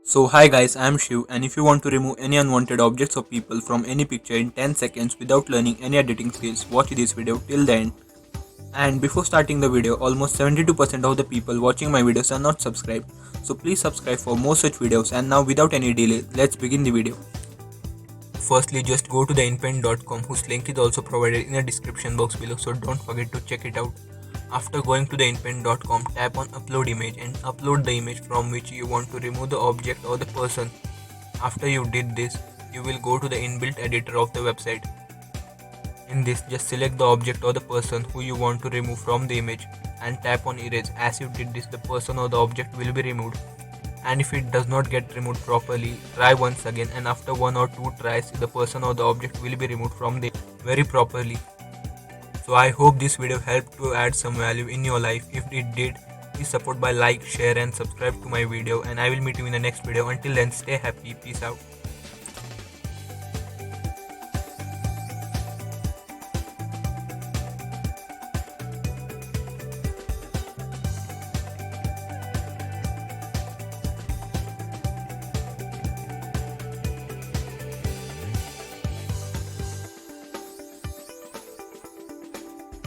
So hi guys, I am Shiv, and if you want to remove any unwanted objects or people from any picture in 10 seconds without learning any editing skills, watch this video till the end. And before starting the video, almost 72% of the people watching my videos are not subscribed. So please subscribe for more such videos, and now without any delay, let's begin the video. Firstly, just go to the inpaint.com, whose link is also provided in the description box below, so don't forget to check it out. After going to the inpaint.com, tap on upload image and upload the image from which you want to remove the object or the person. After you did this, you will go to the inbuilt editor of the website. In this, just select the object or the person who you want to remove from the image and tap on erase. As you did this, the person or the object will be removed. And if it does not get removed properly, try once again, and after one or two tries, the person or the object will be removed from the very properly. So I hope this video helped to add some value in your life. If it did, please support by like, share and subscribe to my video, and I will meet you in the next video. Until then, stay happy. Peace out.